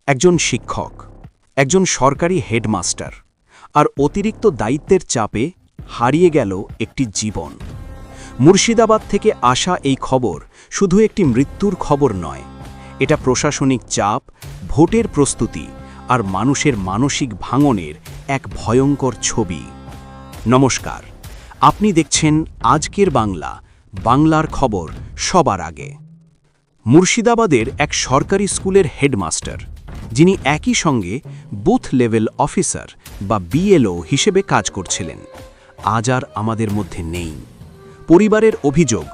একজন শিক্ষক, একজন সরকারি হেডমাস্টার, আর অতিরিক্ত দায়িত্বের চাপে হারিয়ে গেল একটি জীবন। মুর্শিদাবাদ থেকে আসা এই খবর শুধু একটি মৃত্যুর খবর নয়, এটা প্রশাসনিক চাপ, ভোটের প্রস্তুতি আর মানুষের মানসিক ভাঙনের এক ভয়ঙ্কর ছবি। নমস্কার, আপনি দেখছেন আজকের বাংলা, বাংলার খবর সবার আগে। মুর্শিদাবাদের এক সরকারি স্কুলের হেডমাস্টার, যিনি একই সঙ্গে বুথ লেভেল অফিসার বা বিএলও হিসেবে কাজ করছিলেন, আজ আর আমাদের মধ্যে নেই। পরিবারের অভিযোগ,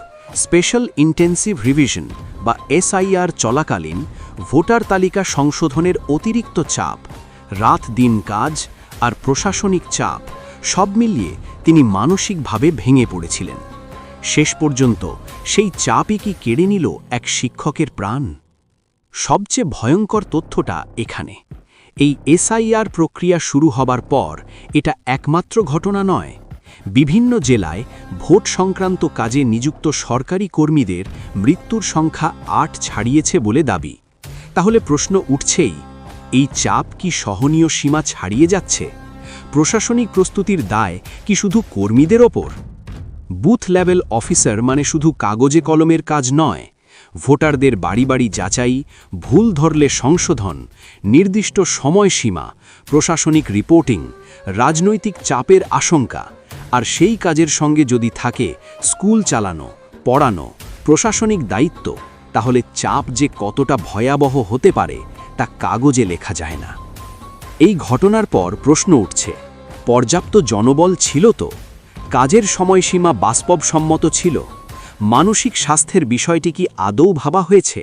স্পেশাল ইন্টেন্সিভ রিভিশন বা এসআইআর চলাকালীন ভোটার তালিকা সংশোধনের অতিরিক্ত চাপ, রাত দিন কাজ আর প্রশাসনিক চাপ সব মিলিয়ে তিনি মানসিকভাবে ভেঙে পড়েছিলেন। শেষ পর্যন্ত সেই চাপই কি কেড়ে নিল এক শিক্ষকের প্রাণ? সবচেয়ে ভয়ঙ্কর তথ্যটা এখানে। এই এসআইআর প্রক্রিয়া শুরু হবার পর এটা একমাত্র ঘটনা নয়। বিভিন্ন জেলায় ভোট সংক্রান্ত কাজে নিযুক্ত সরকারি কর্মীদের মৃত্যুর সংখ্যা ৮ ছাড়িয়েছে বলে দাবি। তাহলে প্রশ্ন উঠছেই, এই চাপ কি সহনীয় সীমা ছাড়িয়ে যাচ্ছে? প্রশাসনিক প্রস্তুতির দায় কি শুধু কর্মীদের ওপর? বুথ লেভেল অফিসার মানে শুধু কাগজে কলমের কাজ নয়। ভোটারদের বাড়ি বাড়ি যাচাই, ভুল ধরলে সংশোধন, নির্দিষ্ট সময়সীমা, প্রশাসনিক রিপোর্টিং, রাজনৈতিক চাপের আশঙ্কা, আর সেই কাজের সঙ্গে যদি থাকে স্কুল চালানো, পড়ানো, প্রশাসনিক দায়িত্ব, তাহলে চাপ যে কতটা ভয়াবহ হতে পারে তা কাগজে লেখা যায় না। এই ঘটনার পর প্রশ্ন উঠছে, পর্যাপ্ত জনবল ছিল তো? কাজের সময়সীমা বাস্তবসম্মত ছিল? মানসিক স্বাস্থ্যের বিষয়টি কি আদৌ ভাবা হয়েছে?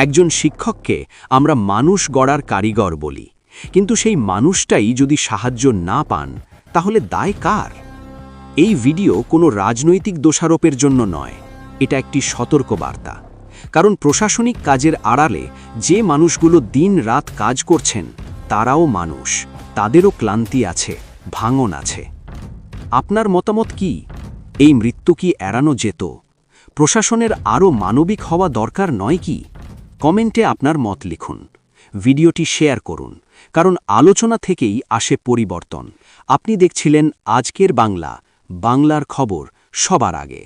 একজন শিক্ষককে আমরা মানুষ গড়ার কারিগর বলি, কিন্তু সেই মানুষটাই যদি সাহায্য না পান, তাহলে দায় কার? এই ভিডিও কোনো রাজনৈতিক দোষারোপের জন্য নয়, এটা একটি সতর্কবার্তা। কারণ প্রশাসনিক কাজের আড়ালে যে মানুষগুলো দিন রাত কাজ করছেন, তারাও মানুষ, তাদেরও ক্লান্তি আছে, ভাঙন আছে। আপনার মতামত কি? এই মৃত্যু কি এড়ানো যেত? প্রশাসনের আরও মানবিক হওয়া দরকার নয় কি? কমেন্টে আপনার মত লিখুন, ভিডিওটি শেয়ার করুন, কারণ আলোচনা থেকেই আসে পরিবর্তন। আপনি দেখছিলেন আজকের বাংলা, বাংলার খবর সবার আগে।